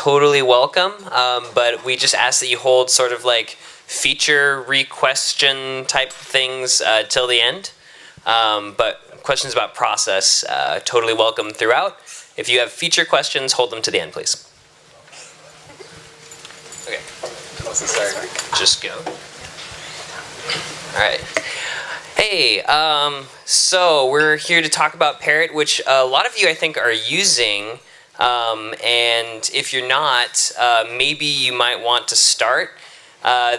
totally welcome, but we just ask that you hold sort of like feature re-question type things till the end. But questions about process, totally welcome throughout. If you have feature questions, hold them to the end, please. Okay. Just go. All right. Hey, so we're here to talk about Parrit, which a lot of you I think are using, and if you're not, maybe you might want to start.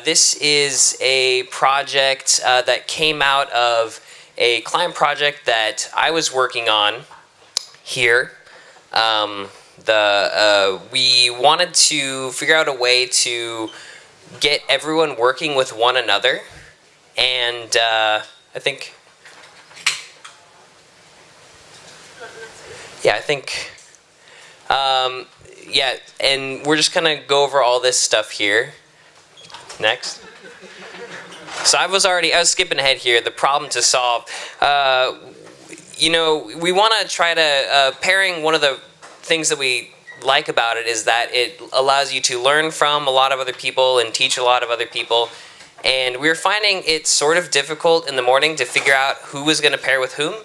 This is a project that came out of a client project that I was working on here. We wanted to figure out a way to get everyone working with one another, and I think and we're just gonna go over all this stuff here. Next. So I was skipping ahead here. The problem to solve. We want to try to pairing. One of the things that we like about it is that it allows you to learn from a lot of other people and teach a lot of other people. And we were finding it sort of difficult in the morning to figure out who was going to pair with whom,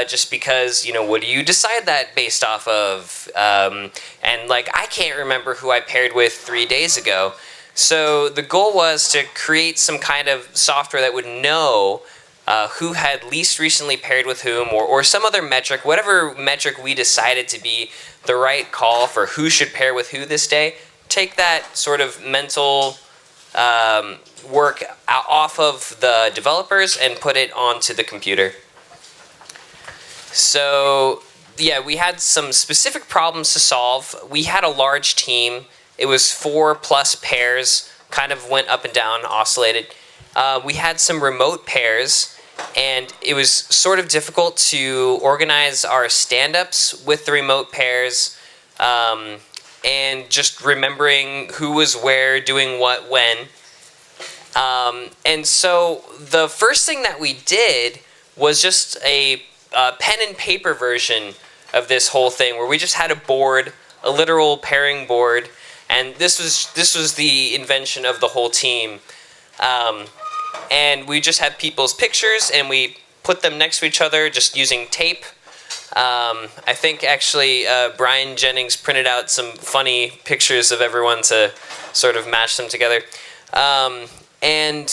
just because, what do you decide that based off of? And like, I can't remember who I paired with 3 days ago. So the goal was to create some kind of software that would know who had least recently paired with whom, or some other metric, whatever metric we decided to be the right call for who should pair with who this day. Take that sort of mental work off of the developers and put it onto the computer. So yeah, we had some specific problems to solve. We had a large team. It was 4+ pairs, kind of went up and down, oscillated. We had some remote pairs, and it was sort of difficult to organize our stand-ups with the remote pairs, and just remembering who was where, doing what, when. And so the first thing that we did was just a pen and paper version of this whole thing, where we just had a board, a literal pairing board, and this was the invention of the whole team. And we just had people's pictures, and we put them next to each other just using tape. I think actually Brian Jennings printed out some funny pictures of everyone to sort of match them together. And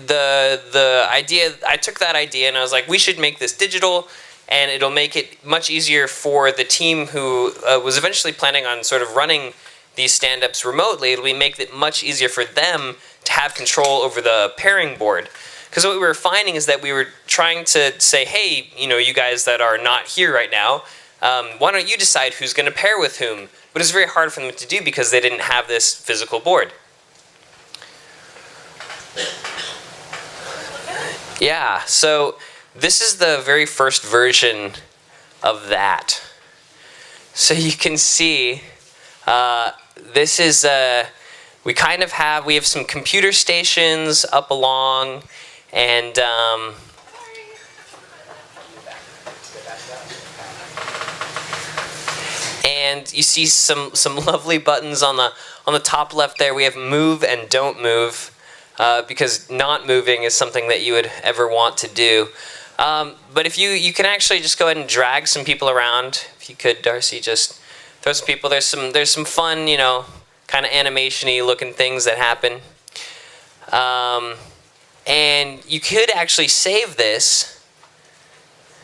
the idea, I took that idea and I was like, we should make this digital, and it'll make it much easier for the team who was eventually planning on sort of running these stand-ups remotely. It'll make it much easier for them to have control over the pairing board. Because what we were finding is that we were trying to say, hey, you guys that are not here right now, why don't you decide who's going to pair with whom? But it's very hard for them to do because they didn't have this physical board. Yeah, so this is the very first version of that. So you can see this is we have some computer stations up along, and you see some lovely buttons on the top left there. We have move and don't move, because not moving is something that you would ever want to do. But if you can actually just go ahead and drag some people around. If you could, Darcie, just throw some people. There's some fun, kind of animation-y looking things that happen. And you could actually save this.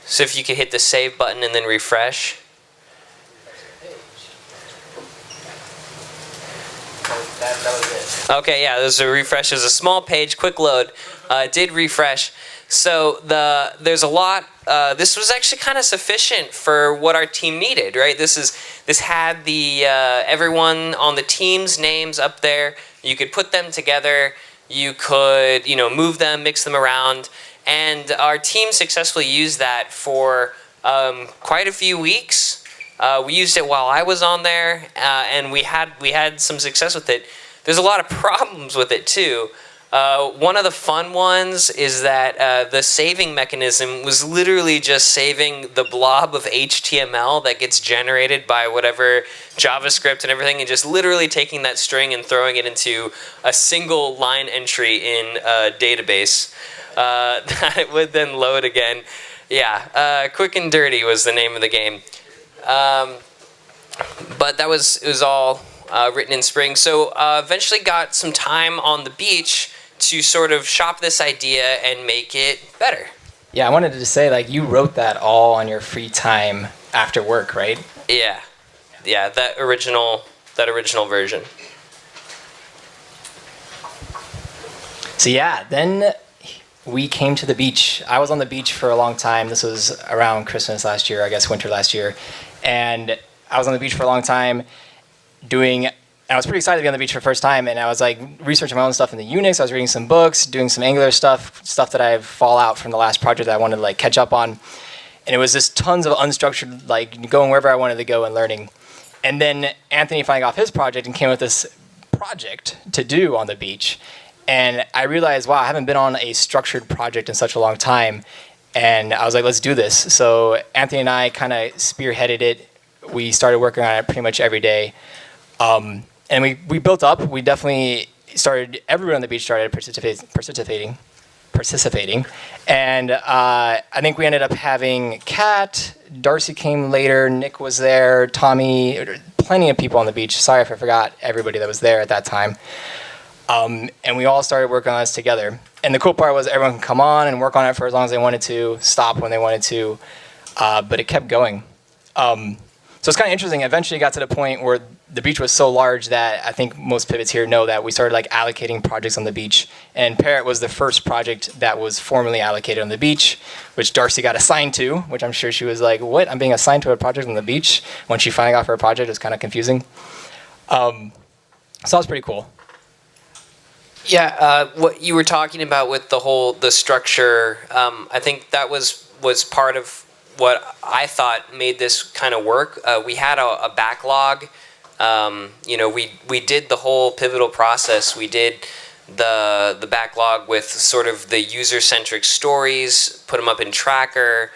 So if you could hit the save button and then refresh. That was it. Okay, yeah, there's a refresh. There's a small page, quick load. It did refresh. So there's a lot. This was actually kind of sufficient for what our team needed, right? This had the everyone on the team's names up there. You could put them together. You could move them, mix them around, and our team successfully used that for quite a few weeks. We used it while I was on there, and we had some success with it. There's a lot of problems with it too. One of the fun ones is that the saving mechanism was literally just saving the blob of HTML that gets generated by whatever JavaScript and everything, and just literally taking that string and throwing it into a single line entry in a database that it would then load again. Yeah, Quick and Dirty was the name of the game. But it was all written in Spring. So eventually got some time on the beach to sort of shop this idea and make it better. Yeah, I wanted to say, like, you wrote that all on your free time after work, right? Yeah, that original version. So yeah, then we came to the beach. I was on the beach for a long time. This was around Christmas last year, I guess winter last year. And I was on the beach for a long time I was pretty excited to be on the beach for the first time, and I was like researching my own stuff in the Unix. I was reading some books, doing some Angular stuff that I fall out from the last project that I wanted to like catch up on. And it was just tons of unstructured, like going wherever I wanted to go and learning. And then Anthony finally got off his project and came with this project to do on the beach. And I realized, wow, I haven't been on a structured project in such a long time. And I was like, let's do this. So Anthony and I kind of spearheaded it. We started working on it pretty much every day. And we built up. We definitely started, everyone on the beach started participating. And I think we ended up having Kat, Darcie came later, Nick was there, Tommy, plenty of people on the beach. Sorry if I forgot everybody that was there at that time. And we all started working on this together. And the cool part was everyone can come on and work on it for as long as they wanted to, stop when they wanted to, but it kept going. So it's kind of interesting. Eventually it got to the point where the beach was so large that I think most pivots here know that we started like allocating projects on the beach. And Parrit was the first project that was formally allocated on the beach, which Darcie got assigned to, which I'm sure she was like, what? I'm being assigned to a project on the beach? When she finally got her project, it was kind of confusing. So that was pretty cool. Yeah, what you were talking about with the structure, I think that was part of what I thought made this kind of work. We had a backlog. We did the whole pivotal process. We did the backlog with sort of the user-centric stories, put them up in Tracker.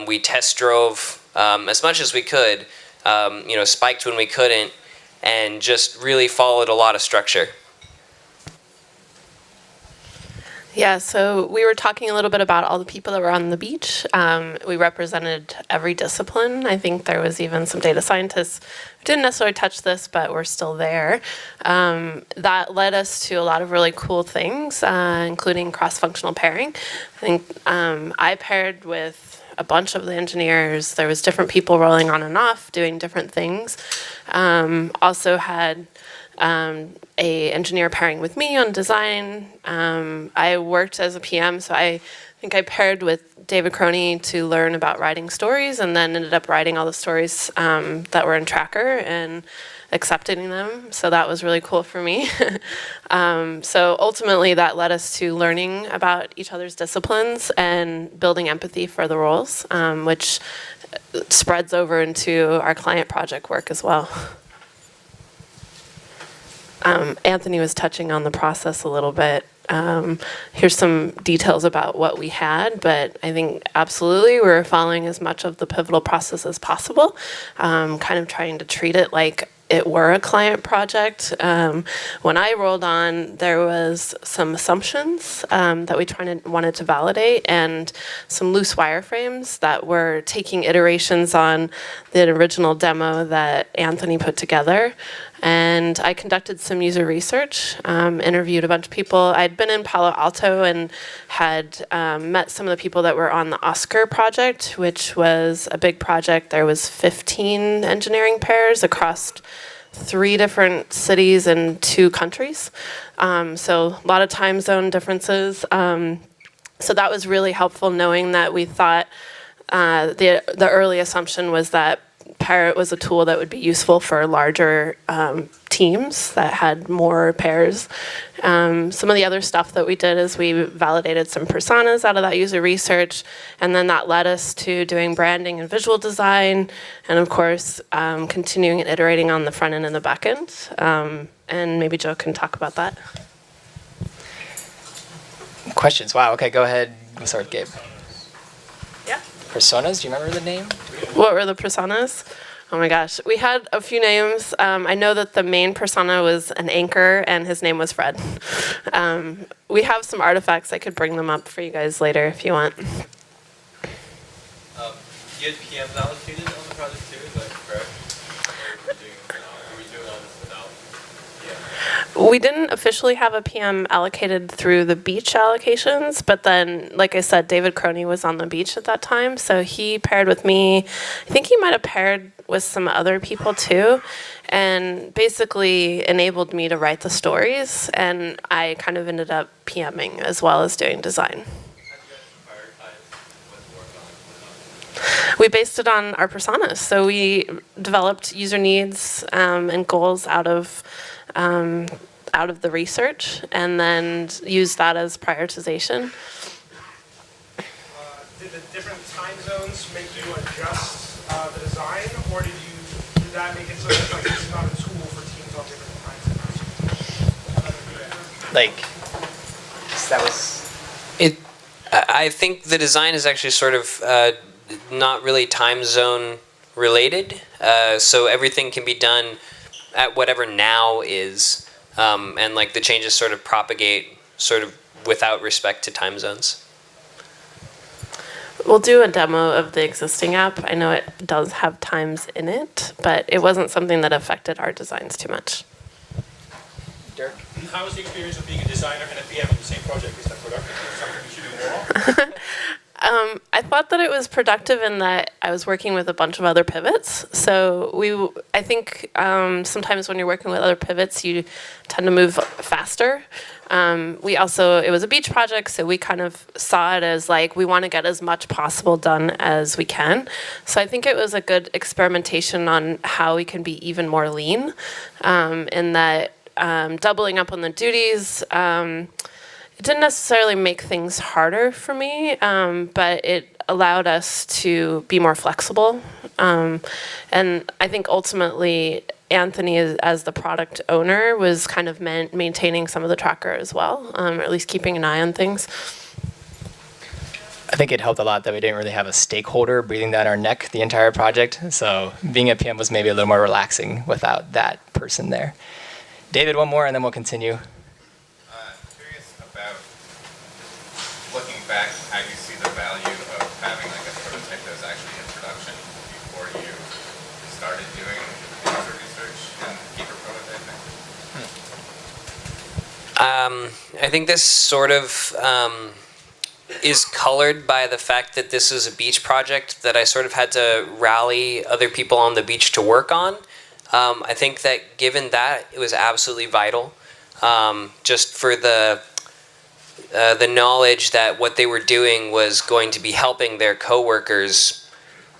We test drove as much as we could, spiked when we couldn't, and just really followed a lot of structure. Yeah, so we were talking a little bit about all the people that were on the beach. We represented every discipline. I think there was even some data scientists who didn't necessarily touch this, but were still there. That led us to a lot of really cool things, including cross-functional pairing. I think I paired with a bunch of the engineers. There was different people rolling on and off, doing different things. Also had a engineer pairing with me on design. I worked as a PM, so I think I paired with David Croney to learn about writing stories, and then ended up writing all the stories that were in Tracker and accepting them. So that was really cool for me. So ultimately that led us to learning about each other's disciplines and building empathy for the roles, which spreads over into our client project work as well. Anthony was touching on the process a little bit. Here's some details about what we had, but I think absolutely we're following as much of the pivotal process as possible, kind of trying to treat it like it were a client project. When I rolled on, there was some assumptions that we wanted to validate, and some loose wireframes that were taking iterations on the original demo that Anthony put together. And I conducted some user research, interviewed a bunch of people. I'd been in Palo Alto and had met some of the people that were on the Oscar project, which was a big project. There was 15 engineering pairs across 3 different cities and 2 countries. So a lot of time zone differences. So that was really helpful, knowing that we thought the early assumption was that Parrit was a tool that would be useful for larger teams that had more pairs. Some of the other stuff that we did is we validated some personas out of that user research, and then that led us to doing branding and visual design, and of course, continuing and iterating on the front end and the back end. And maybe Joe can talk about that. Questions? Wow. Okay, go ahead. We'll start with Gabe. Yeah. Personas. Do you remember the name? What were the personas? Oh my gosh, we had a few names. I know that the main persona was an anchor, and his name was Fred. We have some artifacts. I could bring them up for you guys later if you want. You had PMs allocated on the project too, is that correct? Were we doing all this without PM? We didn't officially have a PM allocated through the beach allocations, but then, like I said, David Croney was on the beach at that time, so he paired with me. I think he might have paired with some other people too, and basically enabled me to write the stories, and I kind of ended up PMing as well as doing design. We based it on our personas, so we developed user needs and goals out of the research, and then used that as prioritization. Did the different time zones make you adjust the design, or did that make it so that like, this is not a tool for teams on different time zones? Like, that was. I think the design is actually sort of not really time zone related. So everything can be done at whatever now is, and like the changes sort of propagate sort of without respect to time zones. We'll do a demo of the existing app. I know it does have times in it, but it wasn't something that affected our designs too much. Dirk? How was the experience of being a designer and a PM in the same project? Is that productive? Is that something we should do more? I thought that it was productive in that I was working with a bunch of other pivots. So I think sometimes when you're working with other pivots, you tend to move faster. It was a beach project, so we kind of saw it as like, we want to get as much possible done as we can. So I think it was a good experimentation on how we can be even more lean, in that doubling up on the duties, it didn't necessarily make things harder for me, but it allowed us to be more flexible. And I think ultimately, Anthony, as the product owner, was kind of maintaining some of the tracker as well, or at least keeping an eye on things. I think it helped a lot that we didn't really have a stakeholder breathing down our neck the entire project. So being a PM was maybe a little more relaxing without that person there. David, one more, and then we'll continue. Curious about looking back, how you see the value of having like a prototype that was actually in production before you started doing user research and keeper prototyping. I think this sort of is colored by the fact that this was a beach project that I sort of had to rally other people on the beach to work on. I think that given that, it was absolutely vital, just for the knowledge that what they were doing was going to be helping their coworkers.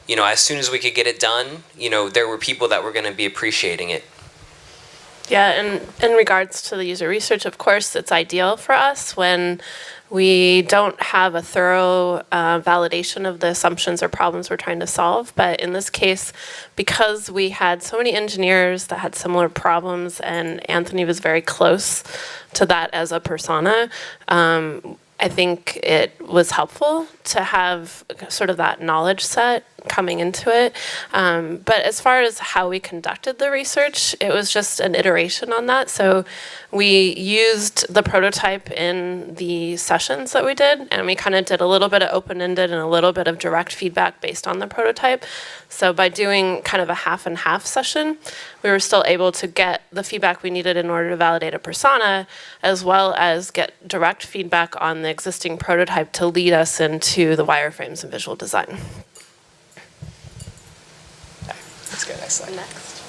You know, as soon as we could get it done, you know, there were people that were going to be appreciating it. Yeah, and in regards to the user research, of course, it's ideal for us when we don't have a thorough validation of the assumptions or problems we're trying to solve. But in this case, because we had so many engineers that had similar problems, and Anthony was very close to that as a persona, I think it was helpful to have sort of that knowledge set coming into it. But as far as how we conducted the research, it was just an iteration on that. So we used the prototype in the sessions that we did, and we kind of did a little bit of open-ended and a little bit of direct feedback based on the prototype. So by doing kind of a half and half session, we were still able to get the feedback we needed in order to validate a persona, as well as get direct feedback on the existing prototype to lead us into the wireframes and visual design. Let's go next slide. Next.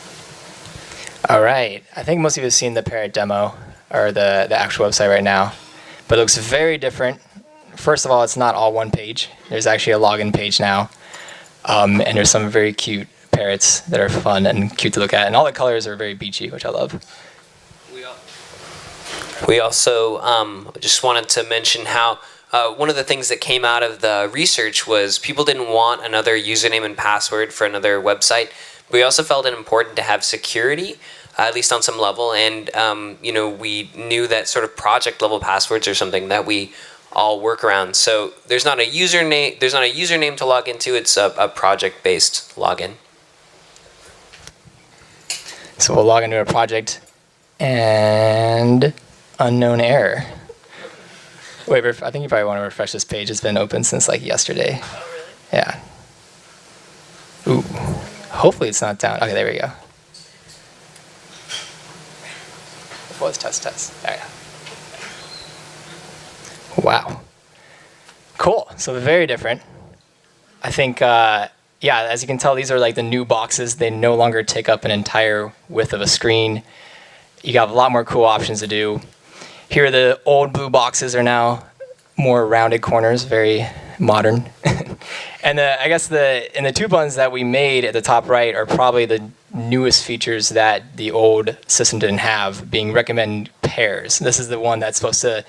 All right. I think most of you have seen the Parrit demo or the actual website right now, but it looks very different. First of all, it's not all one page. There's actually a login page now, and there's some very cute parrots that are fun and cute to look at, and all the colors are very beachy, which I love. We also just wanted to mention how one of the things that came out of the research was people didn't want another username and password for another website. We also felt it important to have security, at least on some level, and we knew that sort of project level passwords are something that we all workarounds. So there's not a username. There's not a username to log into. It's a project-based login. So we'll log into a project and unknown error. Wait, I think you probably want to refresh this page. It's been open since like yesterday. Oh, really? Yeah. Ooh. Hopefully it's not down. Okay, there we go. Before it's test. There we go. Wow. Cool. So very different. I think, yeah, as you can tell, these are like the new boxes. They no longer take up an entire width of a screen. You got a lot more cool options to do. Here, the old blue boxes are now more rounded corners, very modern. And I guess the two buttons that we made at the top right are probably the newest features that the old system didn't have, being recommend pairs. This is the one that's supposed to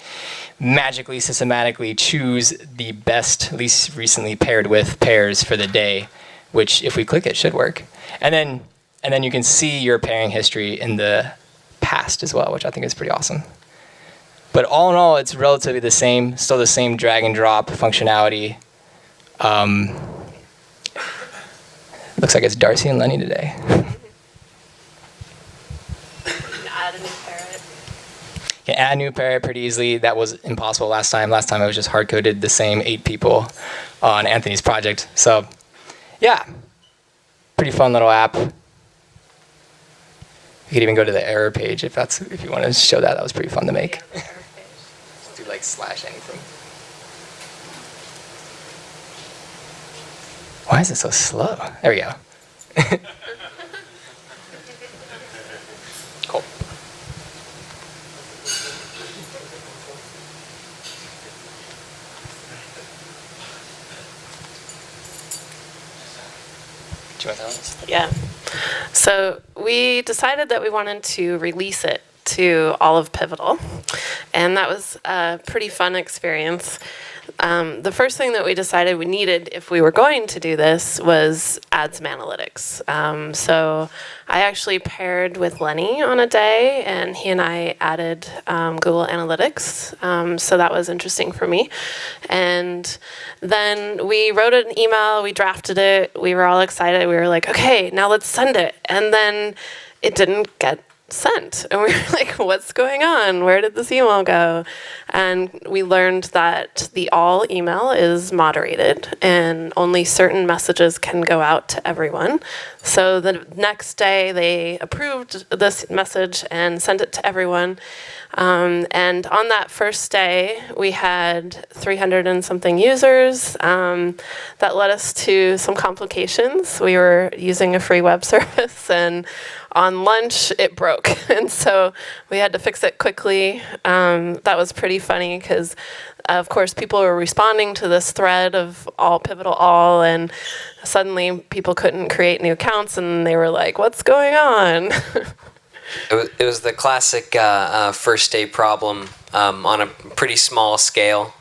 magically, systematically choose the best, least recently paired with pairs for the day, which if we click it should work. And then you can see your pairing history in the past as well, which I think is pretty awesome. But all in all, it's relatively the same, still the same drag and drop functionality. Looks like it's Darcie and Lenny today. Add a new parrot. You can add a new parrot pretty easily. That was impossible last time. Last time I was just hard-coded the same 8 people on Anthony's project. So, yeah, pretty fun little app. You could even go to the error page if you want to show that. That was pretty fun to make. Do like slash anything. Why is it so slow? There we go. Cool. Do you want to tell us? Yeah. So we decided that we wanted to release it to all of Pivotal, and that was a pretty fun experience. The first thing that we decided we needed if we were going to do this was add some analytics. So I actually paired with Lenny on a day, and he and I added Google Analytics. So that was interesting for me. And then we wrote an email, we drafted it, we were all excited. We were like, okay, now let's send it. And then it didn't get sent, and we were like, what's going on? Where did this email go? And we learned that the all email is moderated and only certain messages can go out to everyone. So the next day they approved this message and sent it to everyone. And on that first day, we had 300 and something users. That led us to some complications. We were using a free web service, and on lunch, it broke. And so we had to fix it quickly. That was pretty funny because, of course, people were responding to this thread of all Pivotal all, and suddenly people couldn't create new accounts, and they were like, what's going on? It was the classic first day problem on a pretty small scale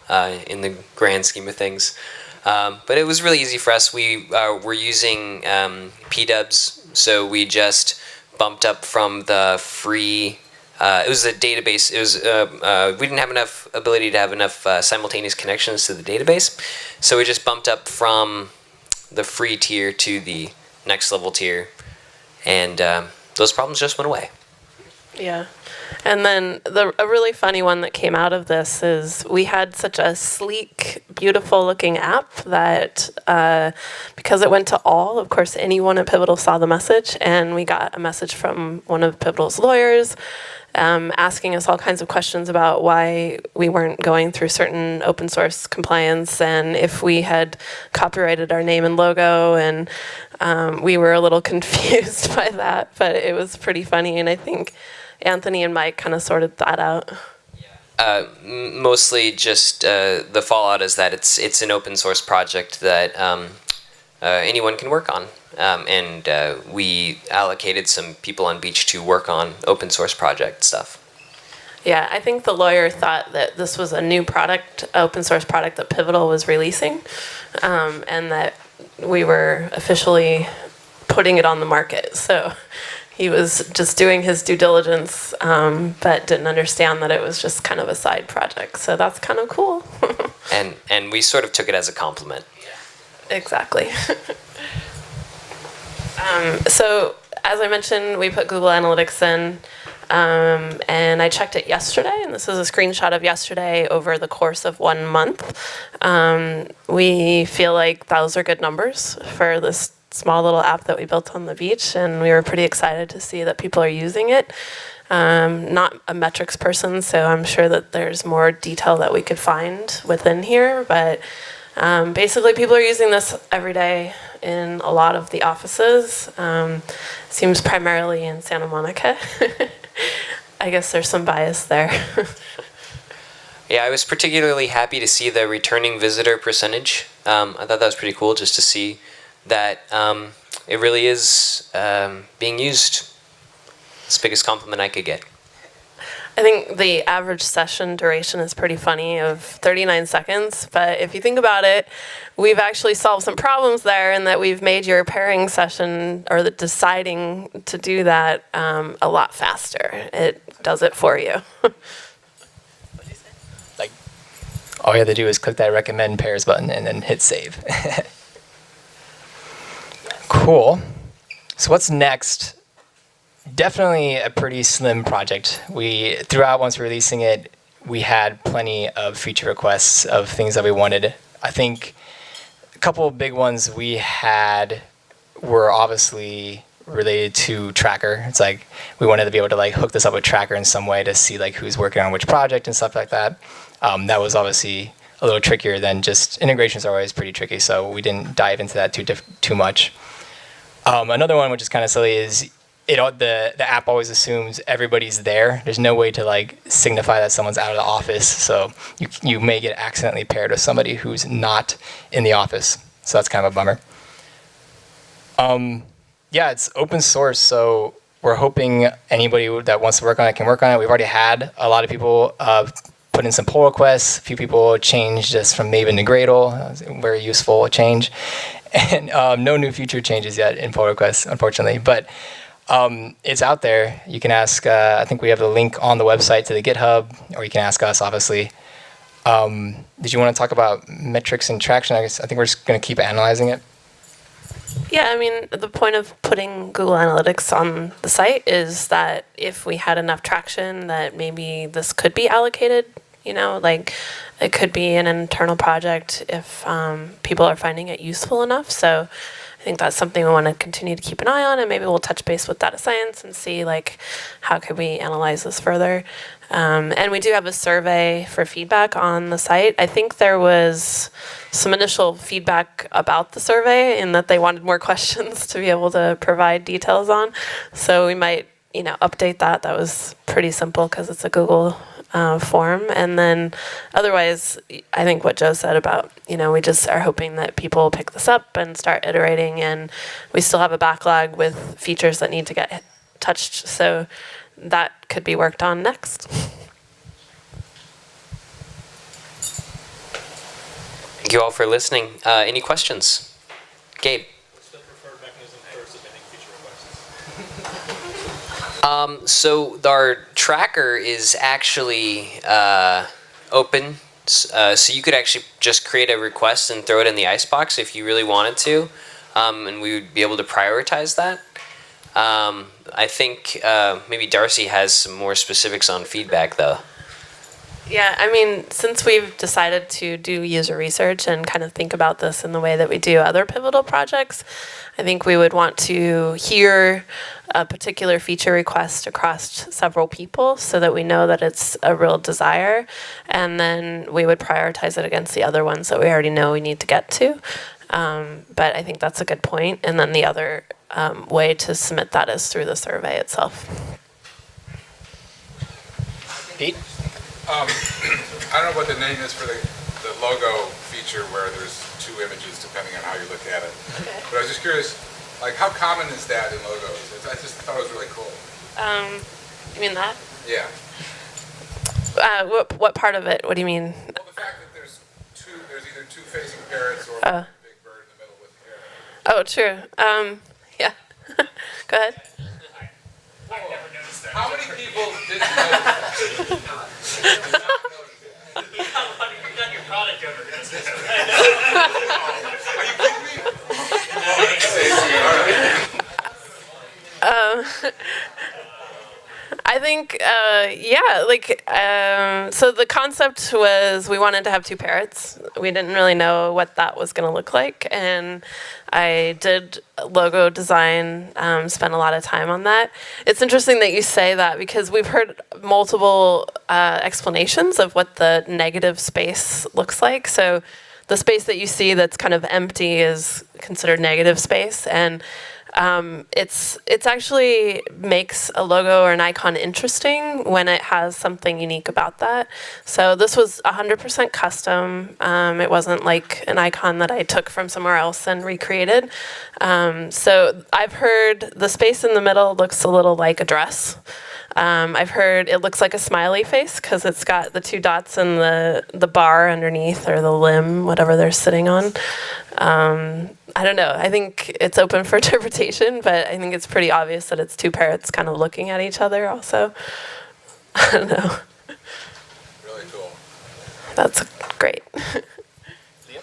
in the grand scheme of things. But it was really easy for us. We were using PDubs, so we just bumped up from the free. It was a database. It was we didn't have enough ability to have enough simultaneous connections to the database, so we just bumped up from the free tier to the next level tier, and those problems just went away. Yeah. And then a really funny one that came out of this is we had such a sleek, beautiful looking app that because it went to all, of course, anyone at Pivotal saw the message, and we got a message from one of Pivotal's lawyers asking us all kinds of questions about why we weren't going through certain open source compliance and if we had copyrighted our name and logo, and we were a little confused by that, but it was pretty funny, and I think Anthony and Mike kind of sorted that out. Mostly just the fallout is that it's an open source project that anyone can work on. And we allocated some people on Beach to work on open source project stuff. Yeah, I think the lawyer thought that this was a new product, open source product that Pivotal was releasing, and that we were officially putting it on the market. So he was just doing his due diligence, but didn't understand that it was just kind of a side project. So that's kind of cool. And we sort of took it as a compliment. Exactly. So as I mentioned, we put Google Analytics in, and I checked it yesterday, and this is a screenshot of yesterday over the course of 1 month. We feel like those are good numbers for this small little app that we built on the beach, and we were pretty excited to see that people are using it. Not a metrics person, so I'm sure that there's more detail that we could find within here, but basically people are using this every day in a lot of the offices. Seems primarily in Santa Monica. I guess there's some bias there. Yeah, I was particularly happy to see the returning visitor percentage. I thought that was pretty cool just to see that it really is being used. It's the biggest compliment I could get. I think the average session duration is pretty funny of 39 seconds, but if you think about it, we've actually solved some problems there in that we've made your pairing session or the deciding to do that a lot faster. It does it for you. Like, all you have to do is click that recommend pairs button and then hit save. Cool. So what's next? Definitely a pretty slim project. Throughout once releasing it, we had plenty of feature requests of things that we wanted. I think a couple of big ones we had were obviously related to Tracker. It's like we wanted to be able to like hook this up with Tracker in some way to see like who's working on which project and stuff like that. That was obviously a little trickier than just integrations are always pretty tricky, so we didn't dive into that too much. Another one which is kind of silly is the app always assumes everybody's there. There's no way to like signify that someone's out of the office, so you may get accidentally paired with somebody who's not in the office. So that's kind of a bummer. Yeah, it's open source, so we're hoping anybody that wants to work on it can work on it. We've already had a lot of people put in some pull requests. A few people changed this from Maven to Gradle. That was a very useful change. And no new feature changes yet in pull requests, unfortunately. But it's out there. You can ask, I think we have the link on the website to the GitHub, or you can ask us, obviously. Did you want to talk about metrics and traction? I think we're just going to keep analyzing it. Yeah, I mean, the point of putting Google Analytics on the site is that if we had enough traction that maybe this could be allocated, like it could be an internal project if people are finding it useful enough. So I think that's something we want to continue to keep an eye on, and maybe we'll touch base with data science and see like how could we analyze this further. And we do have a survey for feedback on the site. I think there was some initial feedback about the survey in that they wanted more questions to be able to provide details on. So we might, update that. That was pretty simple because it's a Google form. And then otherwise, I think what Joe said about, we just are hoping that people pick this up and start iterating. And we still have a backlog with features that need to get touched. So that could be worked on next. Thank you all for listening. Any questions? Gabe? What's the preferred mechanism for submitting feature requests? So our tracker is actually open. So you could actually just create a request and throw it in the Icebox if you really wanted to. And we would be able to prioritize that. I think maybe Darcie has some more specifics on feedback, though. Yeah, I mean, since we've decided to do user research and kind of think about this in the way that we do other pivotal projects, I think we would want to hear a particular feature request across several people so that we know that it's a real desire, and then we would prioritize it against the other ones that we already know we need to get to. But I think that's a good point. And then the other way to submit that is through the survey itself. Pete? I don't know what the name is for the logo feature where there's two images depending on how you look at it. Okay. But I was just curious, like how common is that in logos? I just thought it was really cool. You mean that? Yeah. What part of it? What do you mean? Well, the fact that there's either two facing parrots or a big bird in the middle with a parrot. Oh, true. Yeah. Go ahead. How many people didn't notice that? You got your product over there. Are you kidding me? I think, so the concept was we wanted to have two parrots. We didn't really know what that was going to look like. And I did logo design, spent a lot of time on that. It's interesting that you say that because we've heard multiple explanations of what the negative space looks like. So the space that you see that's kind of empty is considered negative space. And it's actually makes a logo or an icon interesting when it has something unique about that. So this was 100% custom. It wasn't like an icon that I took from somewhere else and recreated. So I've heard the space in the middle looks a little like a dress. I've heard it looks like a smiley face because it's got the two dots and the bar underneath or the limb, whatever they're sitting on. I don't know. I think it's open for interpretation, but I think it's pretty obvious that it's two parrots kind of looking at each other also. I don't know. Really cool. That's great. Can you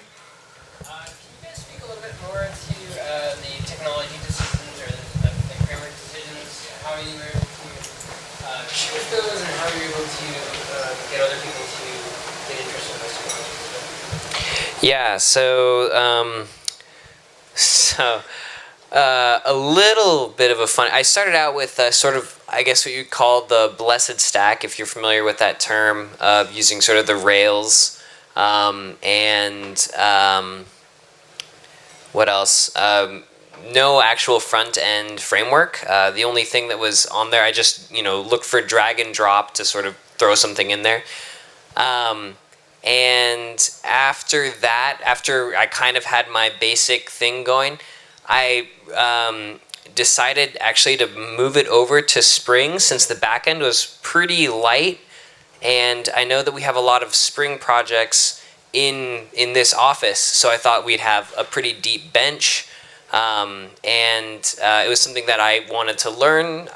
guys speak a little bit more to the technology decisions or the framework decisions? How you were able to choose those, and how you were able to get other people to get interested in those technologies? Yeah, a little bit of a fun. I started out with sort of, I guess, what you call the blessed stack, if you're familiar with that term, of using sort of the Rails and what else? No actual front end framework. The only thing that was on there, I just looked for drag and drop to sort of throw something in there. And after that, after I kind of had my basic thing going, I decided actually to move it over to Spring since the backend was pretty light. And I know that we have a lot of Spring projects in this office, so I thought we'd have a pretty deep bench. It was something that I wanted to learn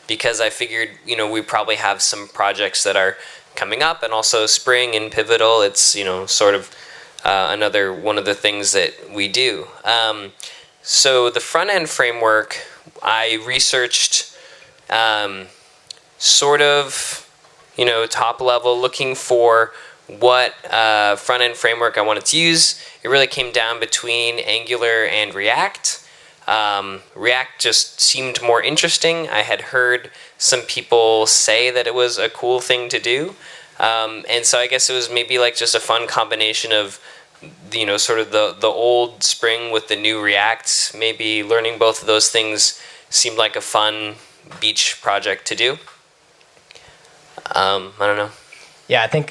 because I figured, we probably have some projects that are coming up, and also Spring and Pivotal. It's sort of another one of the things that we do. So the front end framework, I researched sort of top level, looking for what front end framework I wanted to use. It really came down between Angular and React. React just seemed more interesting. I had heard some people say that it was a cool thing to do. And so I guess it was maybe like just a fun combination of, sort of the old Spring with the new React. Maybe learning both of those things seemed like a fun beach project to do. I don't know. Yeah, I think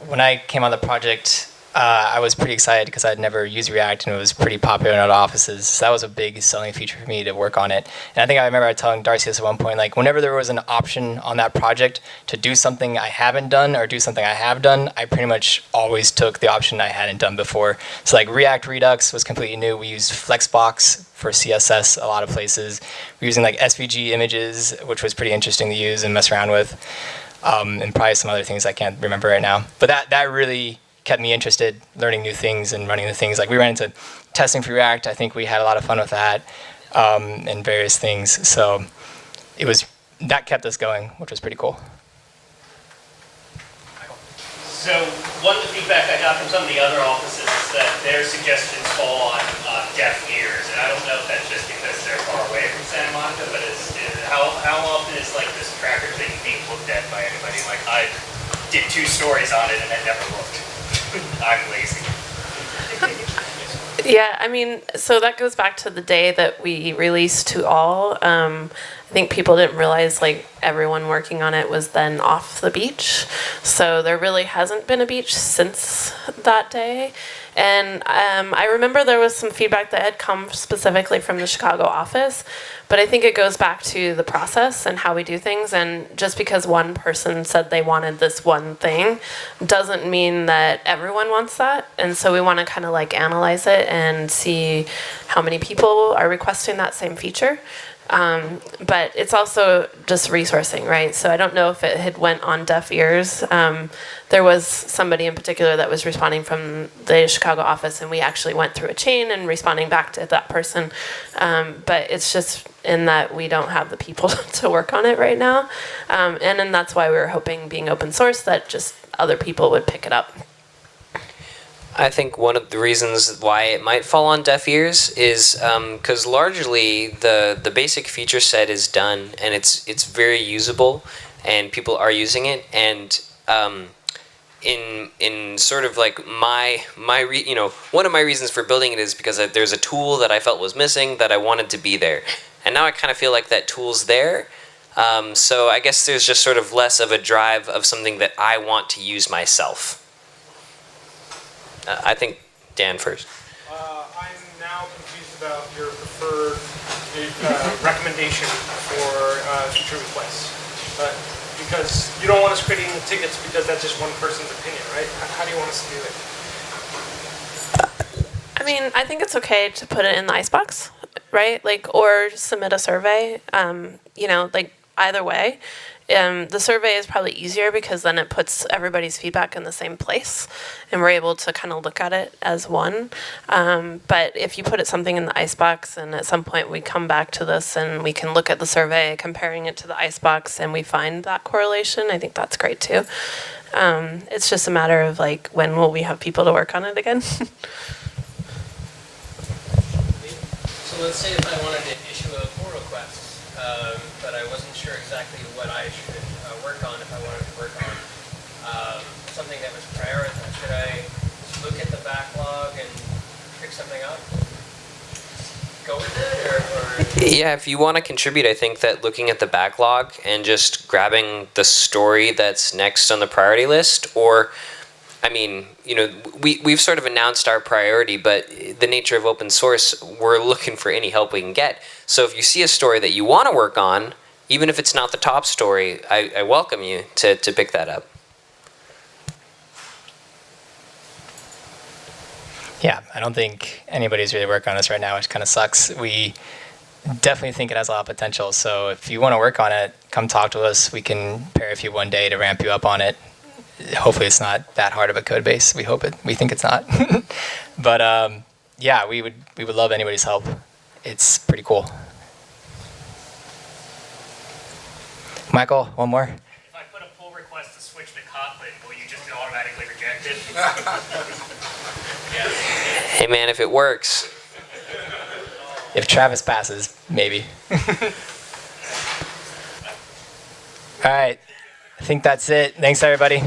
when I came on the project, I was pretty excited because I'd never used React and it was pretty popular in other offices. So that was a big selling feature for me to work on it. And I think I remember telling Darcie this at one point, like whenever there was an option on that project to do something I haven't done or do something I have done, I pretty much always took the option I hadn't done before. So like React Redux was completely new. We used Flexbox for CSS a lot of places. We're using like SVG images, which was pretty interesting to use and mess around with. And probably some other things I can't remember right now. But that really kept me interested, learning new things and running the things. Like we ran into testing for React. I think we had a lot of fun with that and various things. So that kept us going, which was pretty cool. So one of the feedback I got from some of the other offices is that their suggestions fall on deaf ears. And I don't know if that's just because they're far away from Santa Monica, but how often is like this tracker thing being looked at by anybody? Like I did 2 stories on it and it never looked. I'm lazy. Yeah, I mean, so that goes back to the day that we released to all. I think people didn't realize like everyone working on it was then off the beach. So there really hasn't been a beach since that day. And I remember there was some feedback that had come specifically from the Chicago office, but I think it goes back to the process and how we do things. And just because one person said they wanted this one thing doesn't mean that everyone wants that. And so we want to kind of like analyze it and see how many people are requesting that same feature. But it's also just resourcing, right? So I don't know if it had went on deaf ears. There was somebody in particular that was responding from the Chicago office, and we actually went through a chain and responding back to that person. But it's just in that we don't have the people to work on it right now. And then that's why we were hoping, being open source, that just other people would pick it up. I think one of the reasons why it might fall on deaf ears is because largely the basic feature set is done and it's very usable and people are using it, and in sort of like one of my reasons for building it is because there's a tool that I felt was missing that I wanted to be there, and now I kind of feel like that tool's there. So I guess there's just sort of less of a drive of something that I want to use myself. I think Dan first. I'm now confused about your preferred recommendation for feature requests. Because you don't want us creating the tickets because that's just one person's opinion, right? How do you want us to do it? I mean, I think it's okay to put it in the Icebox, right? Like, or submit a survey. Like either way. The survey is probably easier because then it puts everybody's feedback in the same place, and we're able to kind of look at it as one. But if you put something in the Icebox, and at some point we come back to this and we can look at the survey, comparing it to the Icebox, and we find that correlation, I think that's great too. It's just a matter of like, when will we have people to work on it again? So let's say if I wanted to issue a pull request, but I wasn't sure exactly what I should work on if I wanted to work on something that was prioritized. Should I look at the backlog and pick something up? Go with it, or? Yeah, if you want to contribute, I think that looking at the backlog and just grabbing the story that's next on the priority list, or, I mean, we've sort of announced our priority, but the nature of open source, we're looking for any help we can get. So if you see a story that you want to work on, even if it's not the top story, I welcome you to pick that up. Yeah, I don't think anybody's really working on this right now, which kind of sucks. We definitely think it has a lot of potential. So if you want to work on it, come talk to us. We can pair with you one day to ramp you up on it. Hopefully it's not that hard of a code base. We think it's not. But yeah, we would love anybody's help. It's pretty cool. Michael, one more. If I put a pull request to switch to Kotlin, will you just automatically reject it? Yes. Hey man, if it works. If Travis passes, maybe. All right. I think that's it. Thanks, everybody.